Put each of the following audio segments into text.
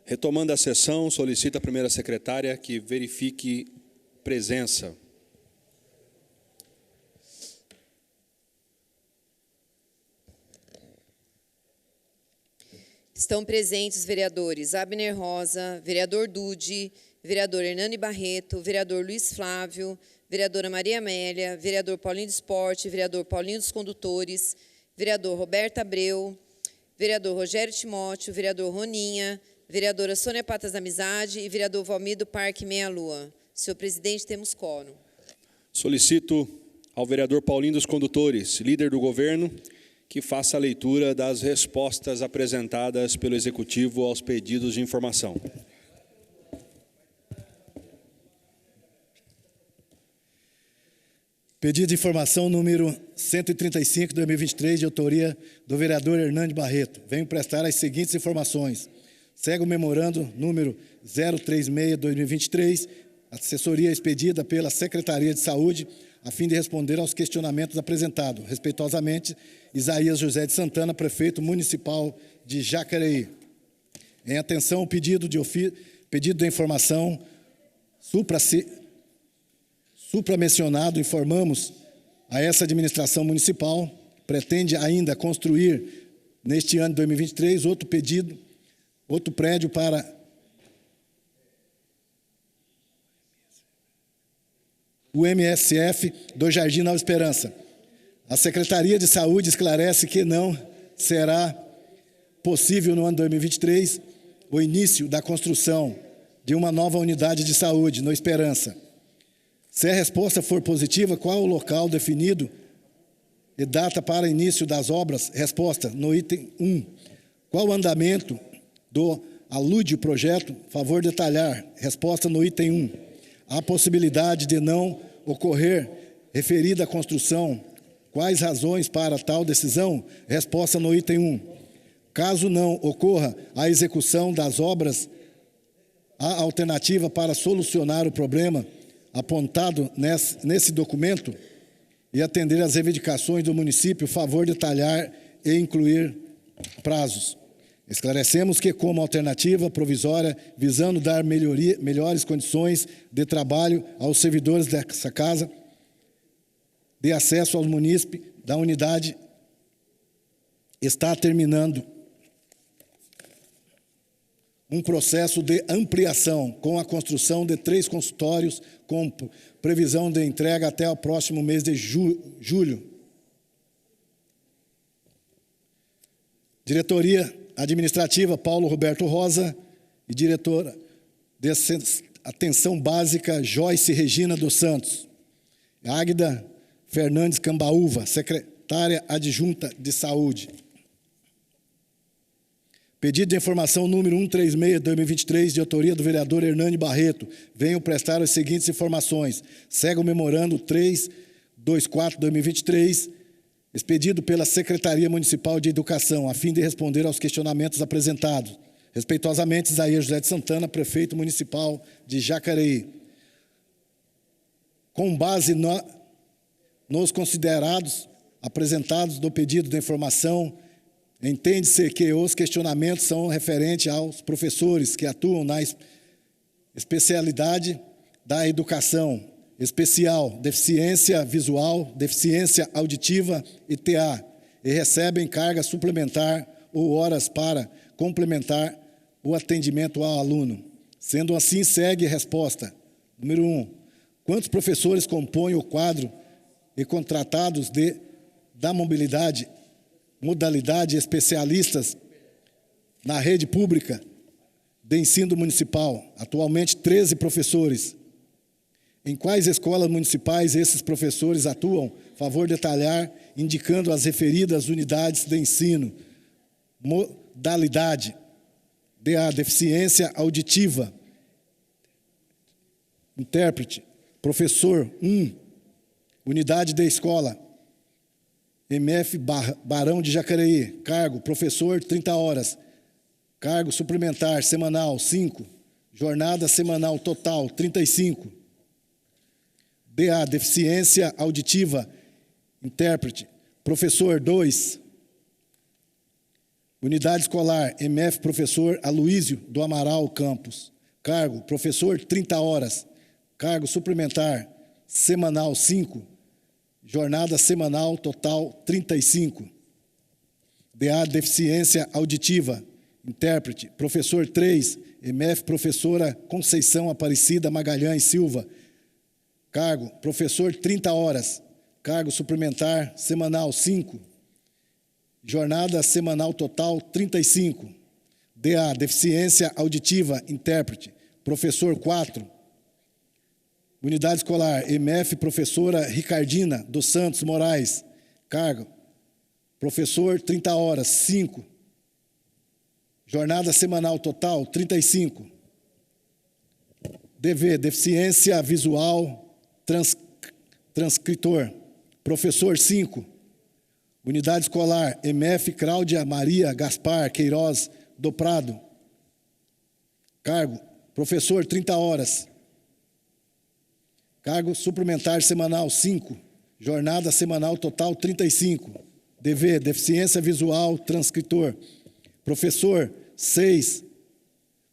Retomando a sessão, solicito à primeira secretária que verifique presença. Estão presentes os vereadores Abner Rosa, vereador Dude, vereador Hernani Barreto, vereador Luiz Flávio, vereadora Maria Amélia, vereador Paulinho do Esporte, vereador Paulinho dos Condutores, vereador Roberto Abreu, vereador Rogério Timóteo, vereador Roninha, vereadora Sônia Patas da Amizade e vereador Valmir do Parque Meia Lua. Senhor presidente, temos quórum. Solicito ao vereador Paulinho dos Condutores, líder do governo, que faça a leitura das respostas apresentadas pelo Executivo aos pedidos de informação. Pedido de informação número 135, 2023, de autoria do vereador Hernani Barreto. Venho prestar as seguintes informações. Segue o memorando número 036, 2023, assessoria expedida pela Secretaria de Saúde, a fim de responder aos questionamentos apresentados. Respeitosamente, Isaías José de Santana, prefeito municipal de Jacareí. Em atenção ao pedido de informação supramencionado, informamos a essa administração municipal, pretende ainda construir, neste ano de 2023, outro prédio para o MSF do Jardim Nova Esperança. A Secretaria de Saúde esclarece que não será possível no ano 2023 o início da construção de uma nova unidade de saúde no Esperança. Se a resposta for positiva, qual o local definido e data para início das obras? Resposta no item 1. Qual o andamento do alude projeto? Favor detalhar. Resposta no item 1. Há possibilidade de não ocorrer referida construção. Quais razões para tal decisão? Resposta no item 1. Caso não ocorra a execução das obras, há alternativa para solucionar o problema apontado nesse documento e atender às reivindicações do município, favor detalhar e incluir prazos. Esclarecemos que, como alternativa provisória, visando dar melhores condições de trabalho aos servidores dessa casa, de acesso aos munícipes da unidade, está terminando um processo de ampliação com a construção de 3 consultórios com previsão de entrega até o próximo mês de julho. Diretoria Administrativa Paulo Roberto Rosa e diretora de Atenção Básica Joyce Regina dos Santos. Águida Fernandes Cambaúva, secretária adjunta de Saúde. Pedido de informação número 136, 2023, de autoria do vereador Hernani Barreto. Venho prestar as seguintes informações. Segue o memorando 324, 2023, expedido pela Secretaria Municipal de Educação, a fim de responder aos questionamentos apresentados. Respeitosamente, Isaías José de Santana, prefeito municipal de Jacareí. Com base nos considerados apresentados do pedido de informação, entende-se que os questionamentos são referentes aos professores que atuam na especialidade da educação especial, deficiência visual, deficiência auditiva e TA, e recebem carga suplementar ou horas para complementar o atendimento ao aluno. Sendo assim, segue a resposta. Número 1. Quantos professores compõem o quadro e contratados da modalidade especialistas na rede pública de ensino municipal? Atualmente, 13 professores. Em quais escolas municipais esses professores atuam? Favor detalhar, indicando as referidas unidades de ensino. Modalidade DA, deficiência auditiva. Intérprete, professor 1, unidade de escola. MF Barão de Jacareí, cargo, professor, 30 horas. Cargo suplementar, semanal, 5. Jornada semanal total, 35. DA, deficiência auditiva, intérprete, professor, 2. Unidade escolar MF Professor Aloísio do Amaral Campos. Cargo, professor, 30 horas. Cargo suplementar, semanal, 5. Jornada semanal, total, 35. DA, deficiência auditiva, intérprete, professor, 3. MF Professora Conceição Aparecida Magalhães Silva. Cargo, professor, 30 horas. Cargo suplementar, semanal, 5. Jornada semanal total, 35. DA, deficiência auditiva, intérprete, professor, 4. Unidade escolar, MF Professora Ricardina dos Santos Moraes. Cargo, professor, 30 horas, 5. Jornada semanal total, 35. DV, deficiência visual, transcritor, professor, 5. Unidade escolar, MF Cláudia Maria Gaspar Queiroz do Prado. Cargo, professor, 30 horas. Cargo suplementar semanal, 5. Jornada semanal total, 35. DV, deficiência visual, transcritor. Professor, 6.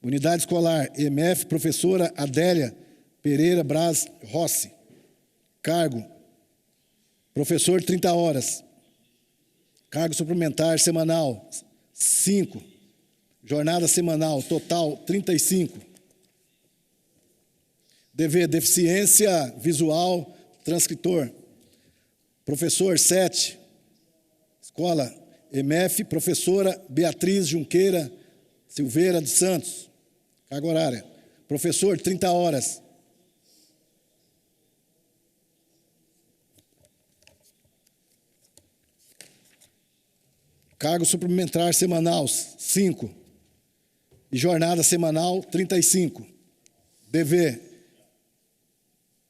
Unidade escolar, MF Professora Adélia Pereira Braz Rossi. Cargo, professor, 30 horas. Cargo suplementar semanal, 5. Jornada semanal total, 35. DV, deficiência visual, transcritor. Professor, 7. Escola MF Professora Beatriz Junqueira Silveira dos Santos. Carga horária. Professor, 30 horas. Cargo suplementar semanal, 5. E jornada semanal, 35. DV,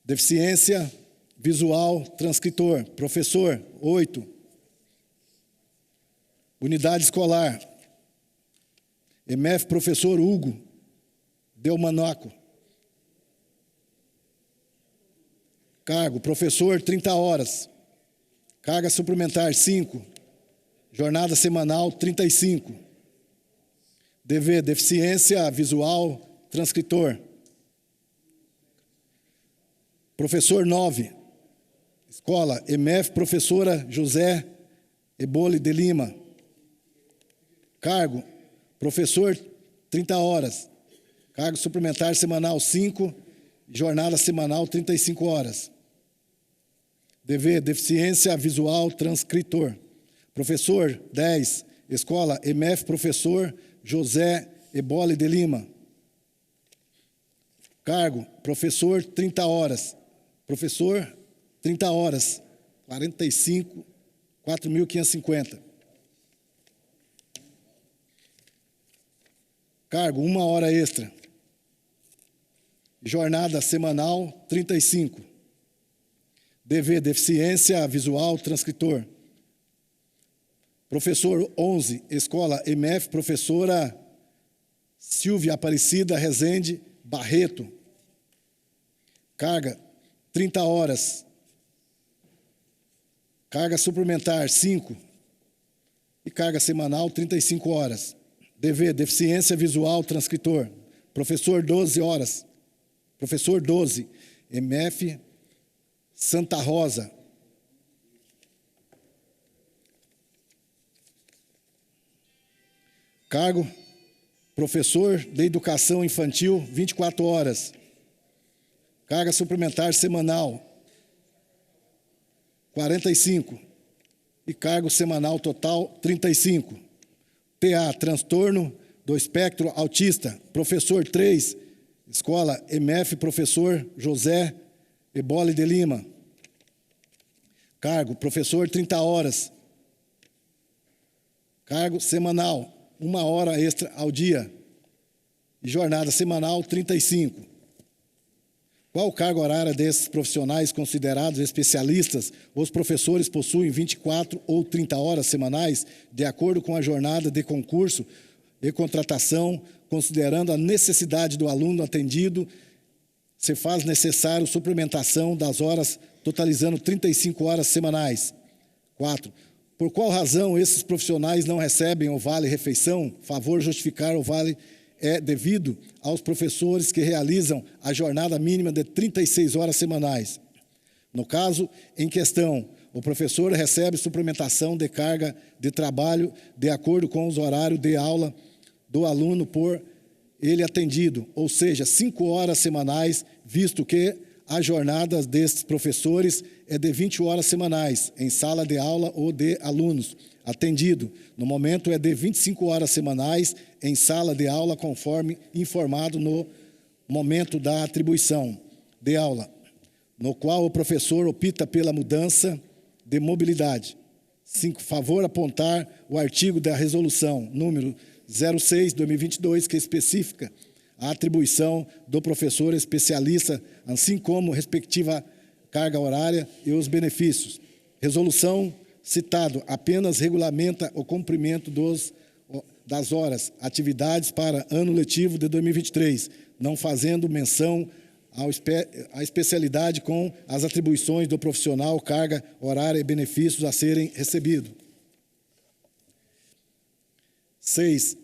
deficiência visual, transcritor. Professor, 8. Unidade escolar, MF Professor Hugo Delmanaco. Cargo, professor, 30 horas. Carga suplementar, 5. Jornada semanal, 35. DV, deficiência visual, transcritor. Professor, 9. Escola, MF Professora José Ebole de Lima. Cargo, professor, 30 horas. Cargo suplementar semanal, 5. Jornada semanal, 35 horas. DV, deficiência visual, transcritor. Professor, 10. Escola, MF Professor José Ebole de Lima. Cargo, professor, 30 horas. Professor, 30 horas. 45, 4.550. Cargo, 1 hora extra. Jornada semanal, 35. DV, deficiência visual, transcritor. Professor, 11. Escola MF Professora Silvia Aparecida Rezende Barreto. Carga, 30 horas. Carga suplementar, 5. E carga semanal, 35 horas. DV, deficiência visual, transcritor. Professor, 12 horas. Professor, 12. MF Santa Rosa. Cargo, professor de educação infantil, 24 horas. Carga suplementar semanal, 45. E cargo semanal total, 35. TA, transtorno do espectro autista, professor, 3. Escola MF Professor José Ebole de Lima. Cargo, professor, 30 horas. Cargo semanal, 1 hora extra ao dia. E jornada semanal, 35. Qual carga horária desses profissionais considerados especialistas? Os professores possuem 24 ou 30 horas semanais, de acordo com a jornada de concurso e contratação, considerando a necessidade do aluno atendido, se faz necessário suplementação das horas, totalizando 35 horas semanais. 4. Por qual razão esses profissionais não recebem o vale-refeição? Favor justificar o vale é devido aos professores que realizam a jornada mínima de 36 horas semanais. No caso em questão, o professor recebe suplementação de carga de trabalho de acordo com os horários de aula do aluno por ele atendido, ou seja, 5 horas semanais, visto que a jornada destes professores é de 20 horas semanais, em sala de aula ou de alunos atendido. No momento é de 25 horas semanais, em sala de aula, conforme informado no momento da atribuição de aula, no qual o professor opta pela mudança de mobilidade. 5. Favor apontar o artigo da resolução número 06/2022, que especifica a atribuição do professor especialista, assim como respectiva carga horária e os benefícios. Resolução citado apenas regulamenta o cumprimento das horas, atividades para ano letivo de 2023, não fazendo menção à especialidade com as atribuições do profissional, carga horária e benefícios a serem recebidos. 6.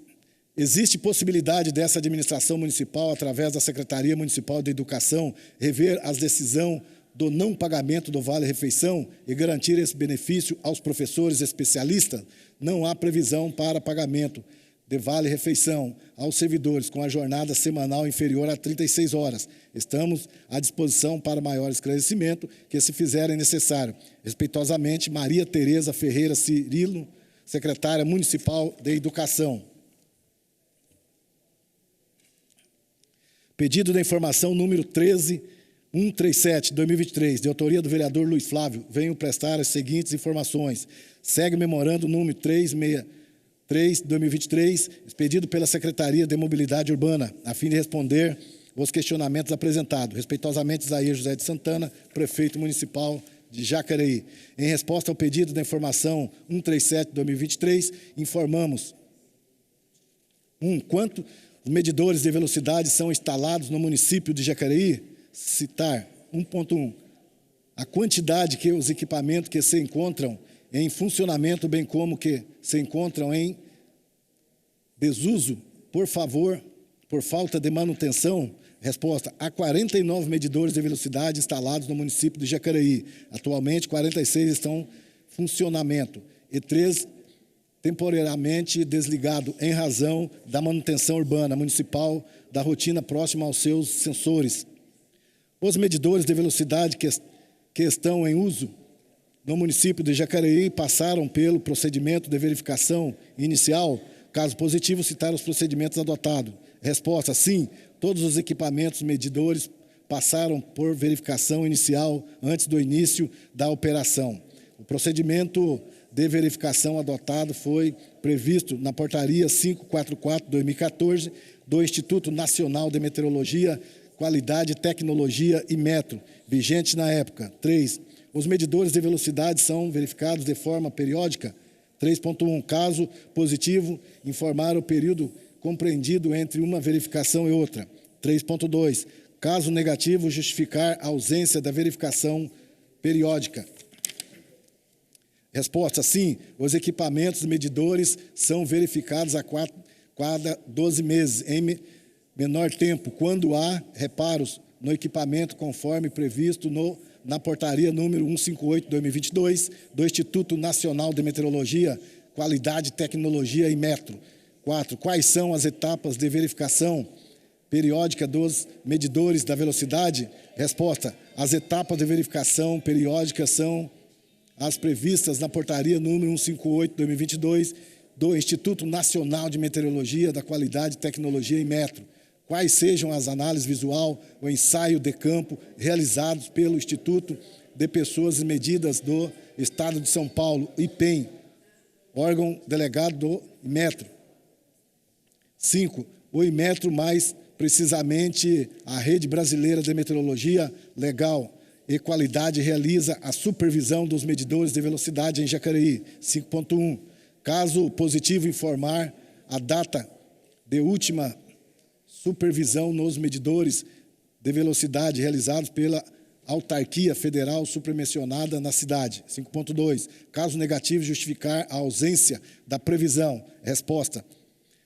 Existe possibilidade dessa administração municipal, através da Secretaria Municipal de Educação, rever as decisões do não pagamento do vale-refeição e garantir esse benefício aos professores especialistas? Não há previsão para pagamento de vale-refeição aos servidores com a jornada semanal inferior a 36 horas. Estamos à disposição para maior esclarecimento que se fizerem necessário. Respeitosamente, Maria Tereza Ferreira Cirilo, secretária municipal de Educação. Pedido da informação número 13137/2023, de autoria do vereador Luiz Flávio, venho prestar as seguintes informações. Segue o memorando número 363/2023, expedido pela Secretaria de Mobilidade Urbana, a fim de responder os questionamentos apresentados. Respeitosamente, Isaías José de Santana, prefeito municipal de Jacareí. Em resposta ao pedido da informação 137/2023, informamos: quanto os medidores de velocidade são instalados no município de Jacareí? Citar 1.1. A quantidade que os equipamentos que se encontram em funcionamento, bem como que se encontram em desuso, por falta de manutenção. Resposta: há 49 medidores de velocidade instalados no município de Jacareí. Atualmente, 46 estão em funcionamento e 3 temporariamente desligado em razão da manutenção urbana municipal da rotina próxima aos seus sensores. Os medidores de velocidade que estão em uso no município de Jacareí passaram pelo procedimento de verificação inicial. Caso positivo, citar os procedimentos adotados. Resposta: sim, todos os equipamentos medidores passaram por verificação inicial antes do início da operação. O procedimento de verificação adotado foi previsto na Portaria 544/2014 do Instituto Nacional de Meteorologia, Qualidade, Tecnologia e Metro, vigente na época. 3. Os medidores de velocidade são verificados de forma periódica. 3.1. Caso positivo, informar o período compreendido entre uma verificação e outra. 3.2. Caso negativo, justificar a ausência da verificação periódica. Resposta: sim, os equipamentos medidores são verificados a cada 12 meses, em menor tempo, quando há reparos no equipamento, conforme previsto na portaria número 158/2022 do Instituto Nacional de Meteorologia, Qualidade, Tecnologia e Metro. 4. Quais são as etapas de verificação periódica dos medidores da velocidade? Resposta: as etapas de verificação periódica são as previstas na portaria número 158/2022 do Instituto Nacional de Meteorologia, da Qualidade, Tecnologia e Metro. Quais sejam as análises visual ou ensaio de campo realizados pelo Instituto de Pessoas e Medidas do Estado de São Paulo, IPEM, órgão delegado do Imetro. 5. O Imetro, mais precisamente a Rede Brasileira de Meteorologia Legal e Qualidade, realiza a supervisão dos medidores de velocidade em Jacareí. 5.1. Caso positivo, informar a data de última supervisão nos medidores de velocidade realizados pela autarquia federal supramencionada na cidade. 5.2. Caso negativo justificar a ausência da previsão. Resposta.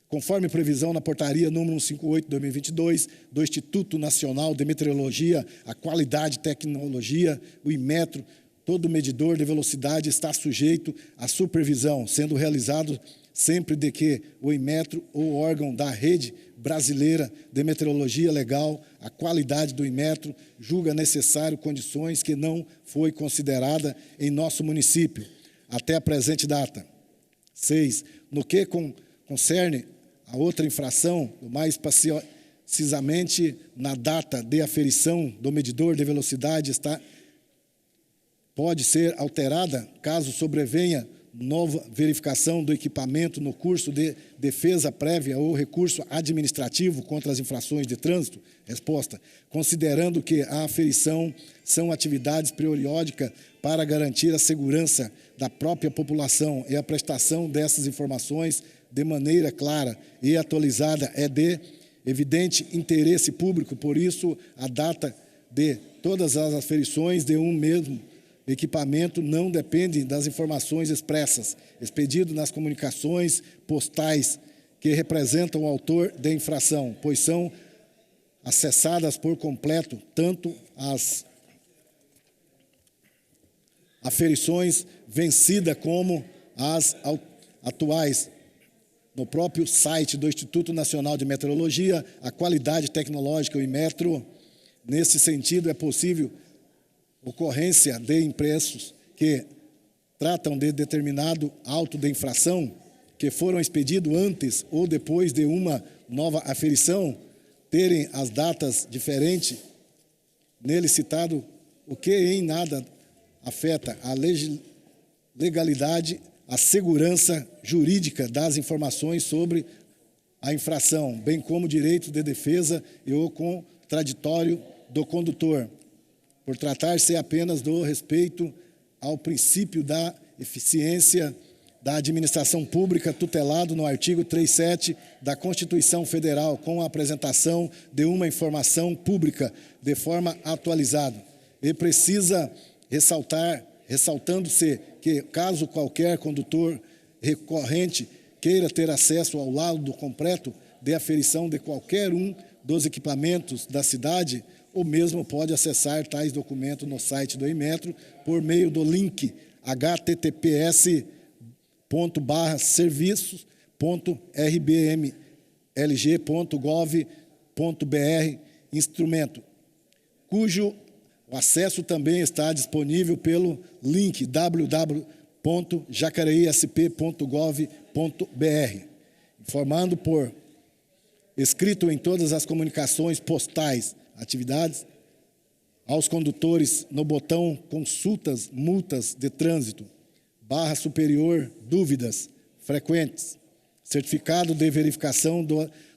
Conforme previsão na portaria número 158/2022 do Instituto Nacional de Meteorologia, a Qualidade e Tecnologia, o Inmetro, todo medidor de velocidade está sujeito à supervisão, sendo realizado sempre de que o Inmetro ou órgão da Rede Brasileira de Meteorologia Legal, a qualidade do Inmetro, julga necessário condições que não foi considerada em nosso município, até a presente data. 6. No que concerne a outra infração, mais precisamente na data de aferição do medidor de velocidade pode ser alterada caso sobrevenha nova verificação do equipamento no curso de defesa prévia ou recurso administrativo contra as infrações de trânsito? Resposta. Considerando que a aferição são atividades periódicas para garantir a segurança da própria população e a prestação dessas informações de maneira clara e atualizada é de evidente interesse público, por isso a data de todas as aferições de um mesmo equipamento não depende das informações expressas, expedido nas comunicações postais que representam o autor da infração, pois são acessadas por completo tanto as aferições vencidas como as atuais. No próprio site do Instituto Nacional de Meteorologia, a Qualidade Tecnológica, o Inmetro, nesse sentido é possível ocorrência de impressos que tratam de determinado auto de infração que foram expedidos antes ou depois de uma nova aferição, terem as datas diferentes, nele citado, o que em nada afeta a legalidade, a segurança jurídica das informações sobre a infração, bem como o direito de defesa e o contraditório do condutor, por tratar-se apenas do respeito ao princípio da eficiência da administração pública tutelado no artigo 37 da Constituição Federal, com a apresentação de uma informação pública de forma atualizada. E precisa ressaltando-se que, caso qualquer condutor recorrente queira ter acesso ao laudo completo de aferição de qualquer um dos equipamentos da cidade, o mesmo pode acessar tais documentos no site do Inmetro por meio do link https://serviços.rbmlg.gov.br, instrumento, cujo o acesso também está disponível pelo link www.jacareísp.gov.br, informando por escrito em todas as comunicações postais, atividades, aos condutores no botão consultas, multas de trânsito, barra superior, dúvidas frequentes, certificado de verificação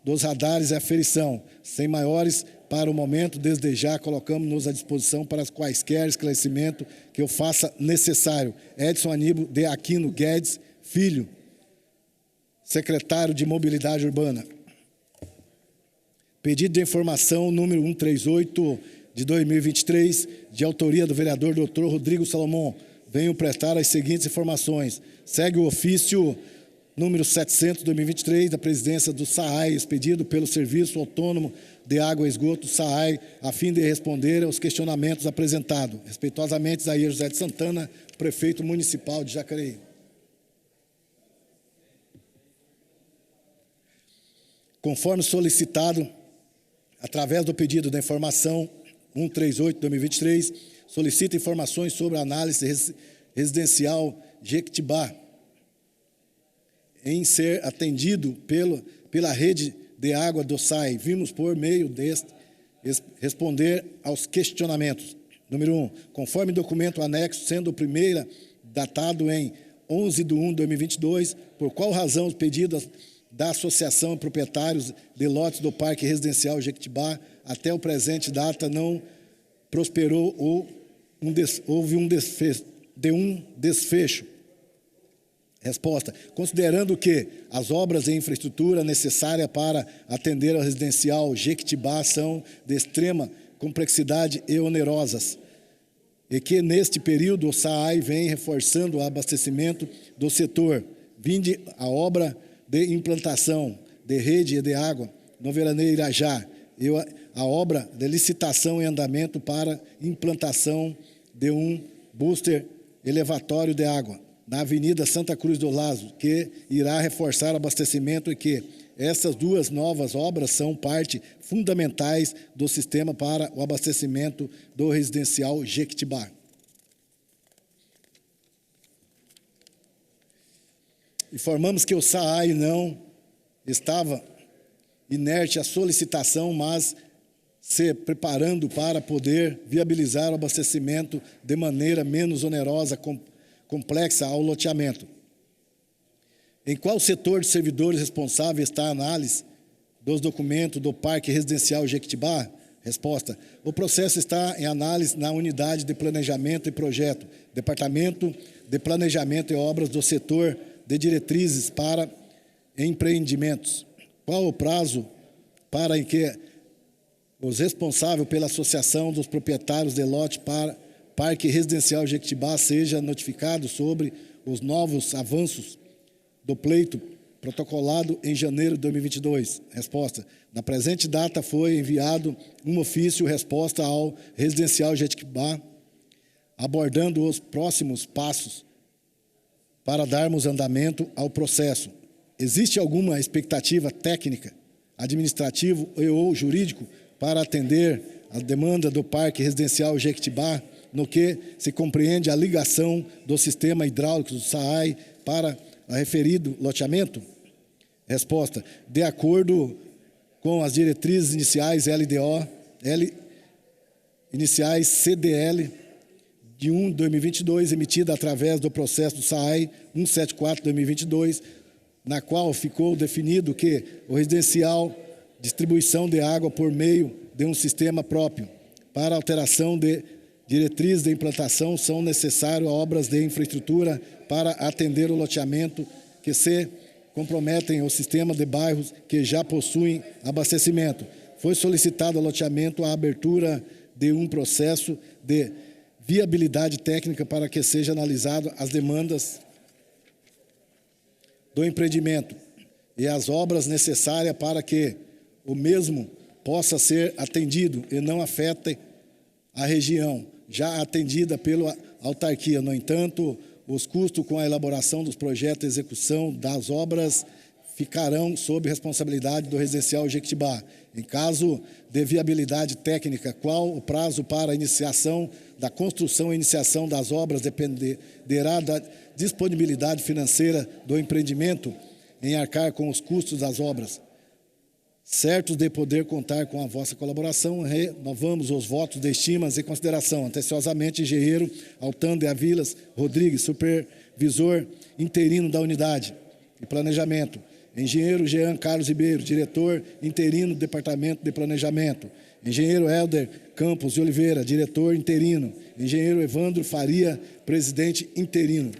dos radares e aferição, sem maiores para o momento, desde já colocamos-nos à disposição para quaisquer esclarecimento que eu faça necessário. Edson Aníbal de Aquino Guedes Filho, secretário de Mobilidade Urbana. Pedido de informação número 138 de 2023, de autoria do vereador Dr. Rodrigo Salomão. Venho prestar as seguintes informações. Segue o ofício número 700 de 2023 da presidência do SAAI, expedido pelo Serviço Autônomo de Água e Esgoto, SAAI, a fim de responder aos questionamentos apresentados. Respeitosamente, Isaías José de Santana, prefeito municipal de Jacareí. Conforme solicitado, através do pedido da informação 138 de 2023, solicita informações sobre a análise residencial Jequitibá, em ser atendido pela rede de água do SAI. Vimos por meio deste responder aos questionamentos. Número 1. Conforme documento anexo, sendo o primeiro datado em 11/1/2022, por qual razão os pedidos da Associação de Proprietários de Lotes do Parque Residencial Jequitibá até o presente data não prosperou ou houve um desfecho? Resposta. Considerando que as obras de infraestrutura necessárias para atender ao residencial Jequitibá são de extrema complexidade e onerosas, e que, neste período, o SAAI vem reforçando o abastecimento do setor, vinde a obra de implantação de rede de água no Veraneio Irajá, e a obra de licitação em andamento para implantação de um booster elevatório de água na Avenida Santa Cruz do Lazo, que irá reforçar o abastecimento e que essas duas novas obras são parte fundamentais do sistema para o abastecimento do residencial Jequitibá. Informamos que o SAAI não estava inerte à solicitação, mas se preparando para poder viabilizar o abastecimento de maneira menos onerosa, complexa ao loteamento. Em qual setor de servidores responsável está a análise dos documentos do Parque Residencial Jequitibá? Resposta: o processo está em análise na Unidade de Planejamento e Projeto, Departamento de Planejamento e Obras do Setor de Diretrizes para Empreendimentos. Qual o prazo para que os responsáveis pela Associação dos Proprietários de Lote para Parque Residencial Jequitibá seja notificado sobre os novos avanços do pleito protocolado em janeiro de 2022? Resposta: na presente data foi enviado um ofício resposta ao Residencial Jequitibá, abordando os próximos passos para darmos andamento ao processo. Existe alguma expectativa técnica, administrativa ou jurídico para atender a demanda do Parque Residencial Jequitibá, no que se compreende a ligação do sistema hidráulico do SAAI para o referido loteamento? Resposta: de acordo com as diretrizes iniciais LDO, iniciais CDL de 1 de 2022, emitida através do processo do SAAI 174/2022, na qual ficou definido que o residencial distribuição de água por meio de um sistema próprio. Para alteração de diretrizes de implantação são necessárias obras de infraestrutura para atender o loteamento que se comprometem ao sistema de bairros que já possuem abastecimento. Foi solicitado ao loteamento a abertura de um processo de viabilidade técnica para que seja analisado as demandas do empreendimento e as obras necessárias para que o mesmo possa ser atendido e não afete a região já atendida pela autarquia. No entanto, os custos com a elaboração dos projetos e execução das obras ficarão sob responsabilidade do Residencial Jequitibá. Em caso de viabilidade técnica, qual o prazo para a iniciação da construção e iniciação das obras dependerá da disponibilidade financeira do empreendimento em arcar com os custos das obras. Certos de poder contar com a vossa colaboração, renovamos os votos de estimas e consideração. Atenciosamente, engenheiro Altano de Avilas Rodrigues, supervisor interino da Unidade de Planejamento. Engenheiro Jean Carlos Ribeiro, diretor interino do Departamento de Planejamento. Engenheiro Helder Campos de Oliveira, diretor interino. Engenheiro Evandro Faria, presidente interino.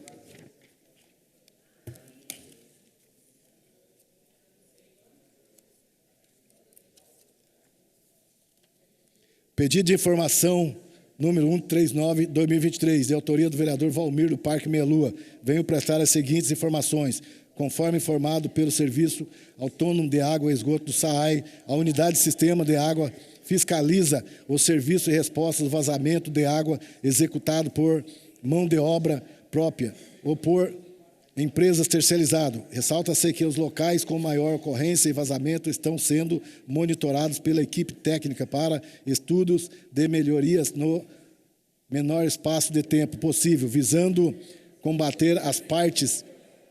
Pedido de informação número 139/2023, de autoria do vereador Valmir do Parque Meia-Lua. Venho prestar as seguintes informações. Conforme informado pelo Serviço Autônomo de Água e Esgoto do SAAI, a Unidade de Sistema de Água fiscaliza o serviço de resposta ao vazamento de água executado por mão de obra própria ou por empresas terceirizadas. Ressalta-se que os locais com maior ocorrência e vazamento estão sendo monitorados pela equipe técnica para estudos de melhorias no menor espaço de tempo possível, visando combater as partes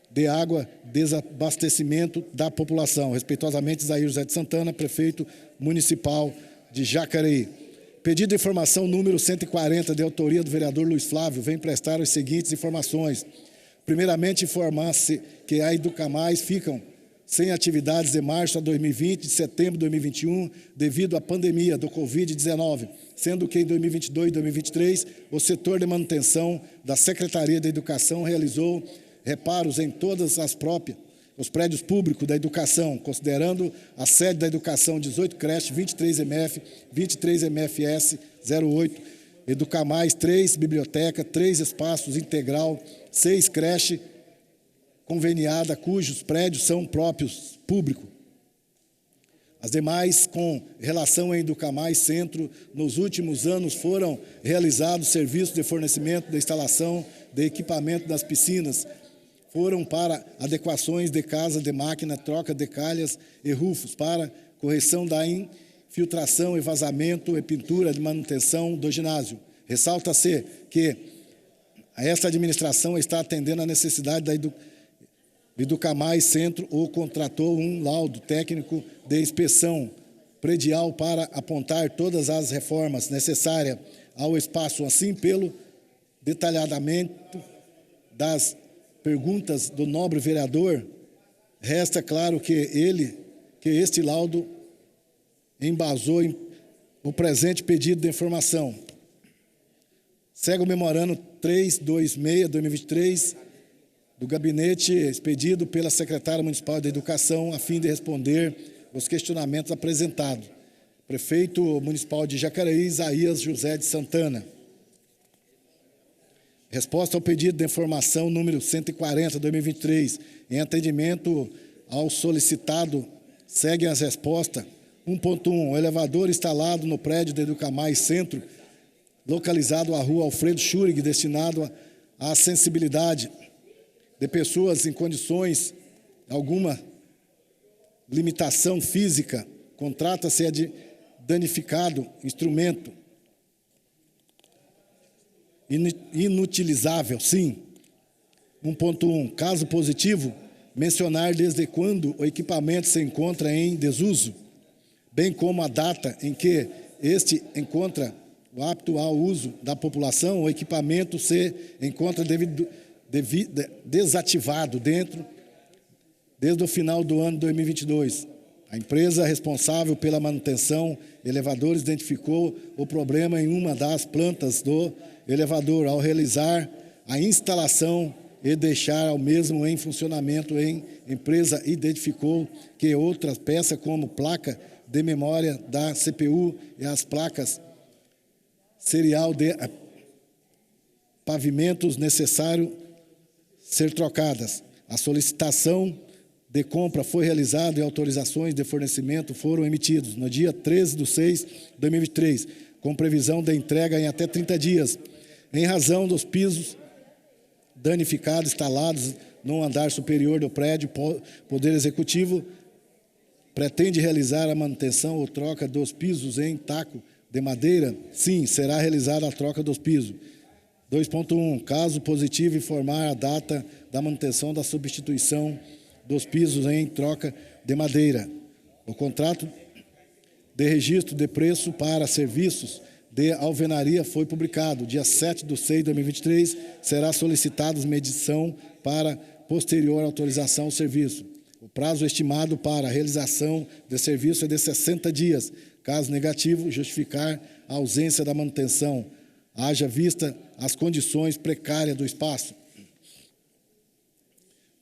de água, desabastecimento da população. Respeitosamente, Isaías José de Santana, prefeito municipal de Jacareí. Pedido de informação número 140, de autoria do vereador Luiz Flávio, vem prestar as seguintes informações. Primeiramente, informar-se que a Educamais ficam sem atividades de março a 2020 e de setembro de 2021 devido à pandemia do Covid-19, sendo que em 2022 e 2023 o setor de manutenção da Secretaria da Educação realizou reparos em todas os prédios públicos da educação, considerando a sede da educação 18 creches, 23 MF, 23 MFS 08, Educar Mais, 3 biblioteca, 3 espaços integral, 6 creche conveniada, cujos prédios são próprios, público. As demais, com relação a Educar Mais Centro, nos últimos anos foram realizados serviços de fornecimento da instalação de equipamento das piscinas, foram para adequações de casa de máquina, troca de calhas e rufos, para correção da infiltração e vazamento e pintura de manutenção do ginásio. Ressalta-se que esta administração está atendendo à necessidade da Educar Mais Centro ou contratou um laudo técnico de inspeção predial para apontar todas as reformas necessárias ao espaço, assim pelo detalhamento das perguntas do nobre vereador, resta claro que este laudo embasou o presente pedido de informação. Segue o memorando 326/2023 do gabinete expedido pela secretária municipal de Educação a fim de responder os questionamentos apresentados. Prefeito municipal de Jacareí, Isaías José de Santana. Resposta ao pedido de informação número 140/2023, em atendimento ao solicitado, seguem as respostas. 1.1. O elevador instalado no prédio de Educar Mais Centro, localizado à rua Alfredo Schurig, destinado à acessibilidade de pessoas em condições alguma limitação física, contrata-se de danificado instrumento inutilizável, sim. 1.1. Caso positivo, mencionar desde quando o equipamento se encontra em desuso, bem como a data em que este encontra o apto ao uso da população, o equipamento se encontra desativado desde o final do ano 2022. A empresa responsável pela manutenção elevadores identificou o problema em uma das plantas do elevador ao realizar a instalação e deixar ao mesmo em funcionamento. A empresa identificou que outras peças, como placa de memória da CPU e as placas serial de pavimentos necessário ser trocadas. A solicitação de compra foi realizada e autorizações de fornecimento foram emitidas no dia 13/6/2023, com previsão de entrega em até 30 dias, em razão dos pisos danificados instalados no andar superior do prédio. O Poder Executivo pretende realizar a manutenção ou troca dos pisos em taco de madeira? Sim, será realizada a troca dos pisos. 2.1. Caso positivo, informar a data da manutenção da substituição dos pisos em troca de madeira. O contrato de registro de preço para serviços de alvenaria foi publicado. Dia 7/6/2023, será solicitada medição para posterior autorização ao serviço. O prazo estimado para a realização de serviço é de 60 dias. Caso negativo, justificar a ausência da manutenção, haja vista as condições precárias do espaço.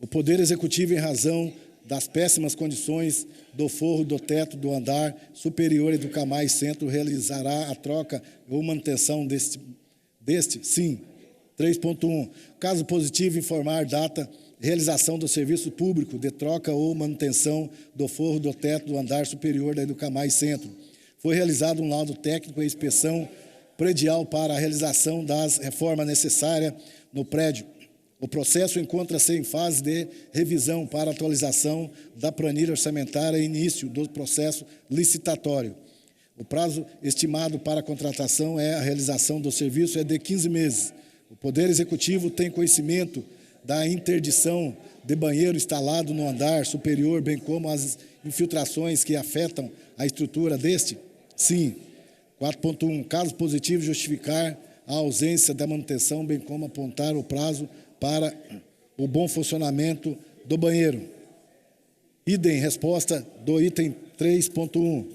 O Poder Executivo, em razão das péssimas condições do forro do teto do andar superior Educar Mais Centro, realizará a troca ou manutenção deste sim. 3.1. Caso positivo, informar data realização do serviço público de troca ou manutenção do forro do teto do andar superior da Educar Mais Centro. Foi realizado um laudo técnico e inspeção predial para a realização das reformas necessárias no prédio. O processo encontra-se em fase de revisão para atualização da planilha orçamentária e início do processo licitatório. O prazo estimado para a contratação a realização do serviço é de 15 meses. O Poder Executivo tem conhecimento da interdição de banheiro instalado no andar superior, bem como as infiltrações que afetam a estrutura deste? Sim. 4.1. Caso positivo, justificar a ausência da manutenção, bem como apontar o prazo para o bom funcionamento do banheiro. Idem, resposta do item 3.1.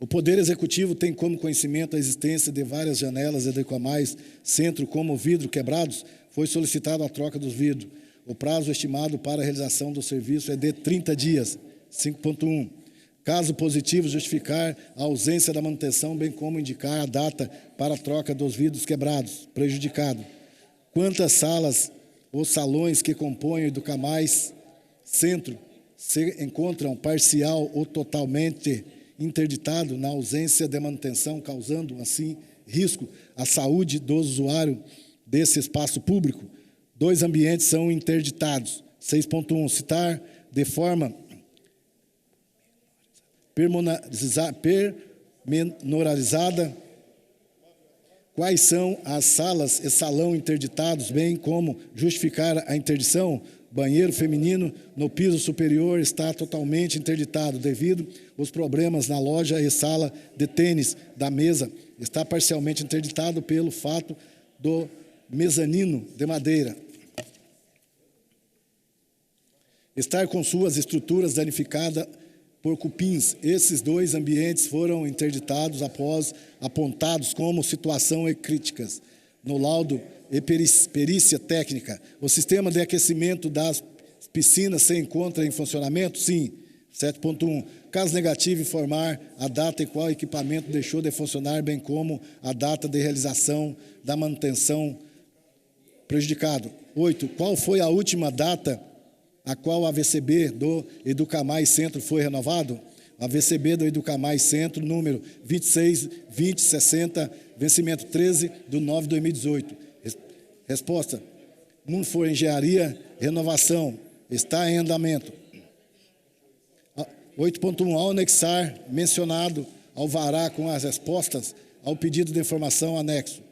O Poder Executivo tem como conhecimento a existência de várias janelas de Educar Mais Centro, como vidro quebrados. Foi solicitada a troca dos vidros. O prazo estimado para a realização do serviço é de 30 dias. 5.1. Caso positivo, justificar a ausência da manutenção, bem como indicar a data para a troca dos vidros quebrados, prejudicado. Quantas salas ou salões que compõem o Educamais Centro se encontram parcial ou totalmente interditado na ausência de manutenção, causando, assim, risco à saúde do usuário desse espaço público? 2 ambientes são interditados. 6.1. Citar de forma pormenorizada quais são as salas e salão interditados, bem como justificar a interdição. Banheiro feminino no piso superior está totalmente interditado devido aos problemas na loja e sala de tênis da mesa. Está parcialmente interditado pelo fato do mezanino de madeira estar com suas estruturas danificadas por cupins. Esses 2 ambientes foram interditados após apontados como situação e críticas no laudo e perícia técnica. O sistema de aquecimento das piscinas se encontra em funcionamento? Sim. 7.1. Caso negativo, informar a data em qual equipamento deixou de funcionar, bem como a data de realização da manutenção prejudicado. 8. Qual foi a última data a qual a VCB do Educamais Centro foi renovado? A VCB do Educamais Centro, número 26-2060, vencimento 13/9/2018. Resposta: Munfor Engenharia, renovação, está em andamento. 8.1. Ao anexar mencionado alvará com as respostas ao pedido de informação anexo.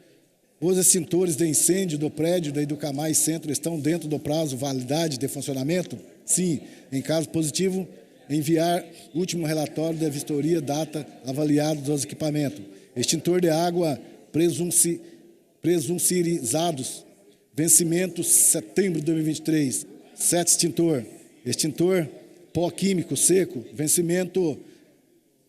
Os extintores de incêndio do prédio da Educamais Centro estão dentro do prazo validade de funcionamento? Sim. Em caso positivo, enviar último relatório da vistoria data avaliado dos equipamentos. Extintor de água presuncierizados, vencimento setembro de 2023. 7. Extintor. Extintor pó químico seco, vencimento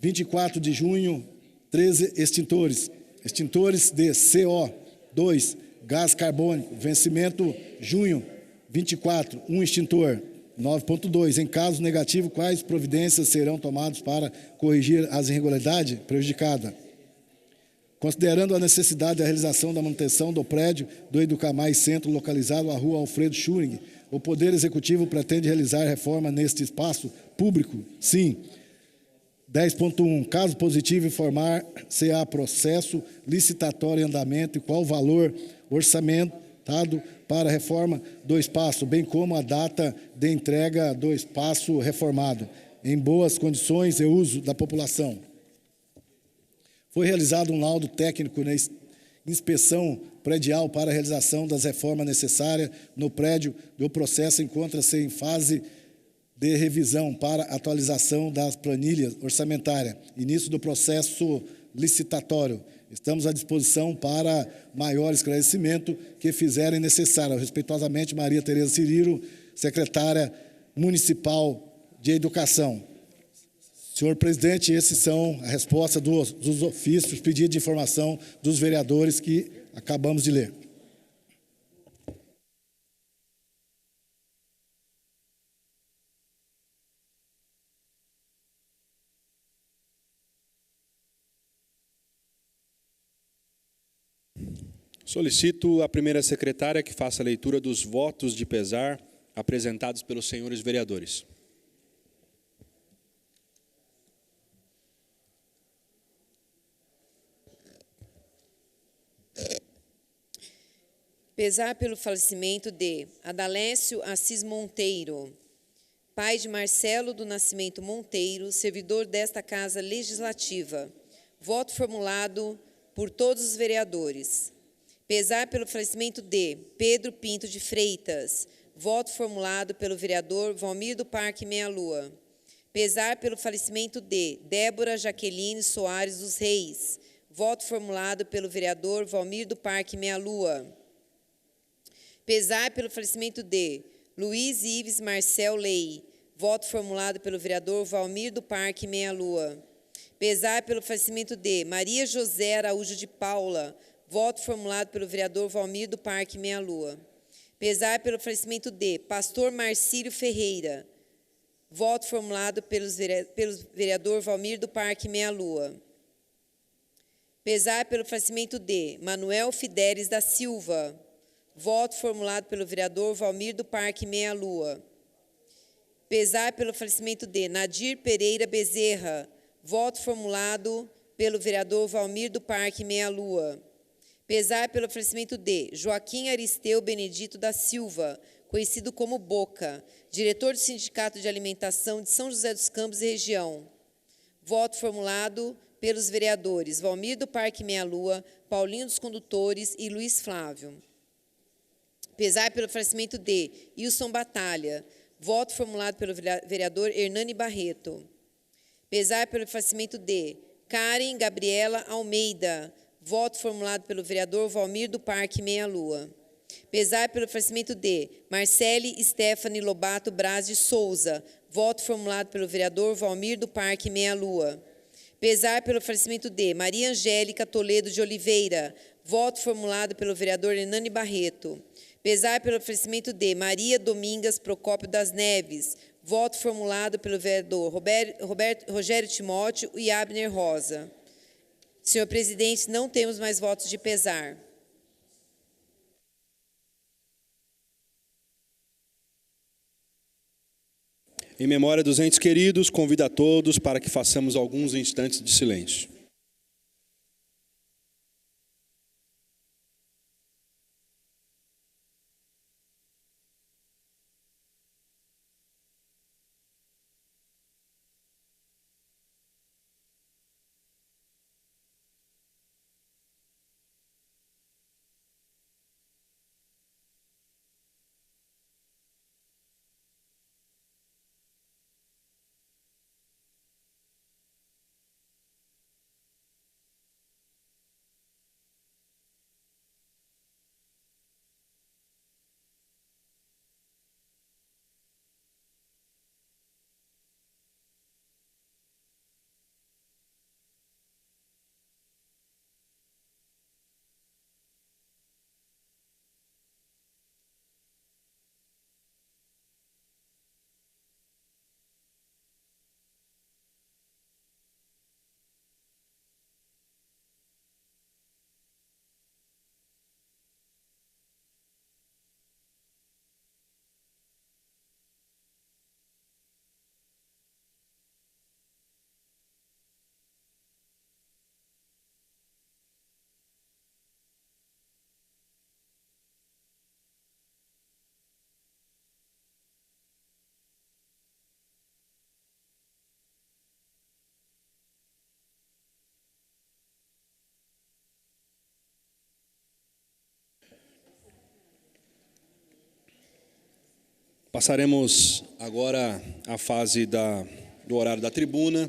24 de junho, 13 extintores. Extintores de CO. 2. Gás carbônico, vencimento junho 24, 1 extintor. 9.2. Em caso negativo, quais providências serão tomadas para corrigir as irregularidades prejudicadas? Considerando a necessidade da realização da manutenção do prédio do Educamais Centro, localizado à rua Alfredo Schuring, o Poder Executivo pretende realizar reforma neste espaço público? Sim. 10.1. Caso positivo, informar se há processo licitatório em andamento e qual o valor orçamentado para a reforma do espaço, bem como a data de entrega do espaço reformado, em boas condições e uso da população. Foi realizado um laudo técnico na inspeção predial para a realização das reformas necessárias no prédio. O processo encontra-se em fase de revisão para atualização das planilhas orçamentárias. Início do processo licitatório. Estamos à disposição para maior esclarecimento que fizerem necessário. Respeitosamente, Maria Tereza Cirilo, secretária municipal de Educação. Senhor presidente, esses são a resposta dos ofícios, pedidos de informação dos vereadores que acabamos de ler. Solicito a primeira secretária que faça a leitura dos votos de pesar apresentados pelos senhores vereadores. Pesar pelo falecimento de Adalécio Assis Monteiro, pai de Marcelo do Nascimento Monteiro, servidor desta Casa Legislativa. Voto formulado por todos os vereadores. Pesar pelo falecimento de Pedro Pinto de Freitas. Voto formulado pelo vereador Valmir do Parque Meia Lua. Pesar pelo falecimento de Débora Jaqueline Soares dos Reis. Voto formulado pelo vereador Valmir do Parque Meia Lua. Pesar pelo falecimento de Luiz Ives Marcel Lei. Voto formulado pelo vereador Valmir do Parque Meia Lua. Pesar pelo falecimento de Maria José Araújo de Paula. Voto formulado pelo vereador Valmir do Parque Meia Lua. Pesar pelo falecimento de Pastor Marcílio Ferreira. Voto formulado pelo vereador Valmir do Parque Meia Lua. Pesar pelo falecimento de Manuel Fidelis da Silva. Voto formulado pelo vereador Valmir do Parque Meia Lua. Pesar pelo falecimento de Nadir Pereira Bezerra. Voto formulado pelo vereador Valmir do Parque Meia Lua. Pesar pelo falecimento de Joaquim Aristeu Benedito da Silva, conhecido como Boca, diretor do Sindicato de Alimentação de São José dos Campos e região. Voto formulado pelos vereadores Valmir do Parque Meia Lua, Paulinho dos Condutores e Luiz Flávio. Pesar pelo falecimento de Wilson Batalha. Voto formulado pelo vereador Hernani Barreto. Pesar pelo falecimento de Karen Gabriela Almeida. Voto formulado pelo vereador Valmir do Parque Meia Lua. Pesar pelo falecimento de Marcele Stephanie Lobato Braz de Souza. Voto formulado pelo vereador Valmir do Parque Meia Lua. Pesar pelo falecimento de Maria Angélica Toledo de Oliveira. Voto formulado pelo vereador Hernani Barreto. Pesar pelo falecimento de Maria Domingas Procópio das Neves. Voto formulado pelo vereador Rogério Timóteo e Abner Rosa. Senhor presidente, não temos mais votos de pesar. Em memória dos entes queridos, convido a todos para que façamos alguns instantes de silêncio. Passaremos agora à fase do horário da tribuna.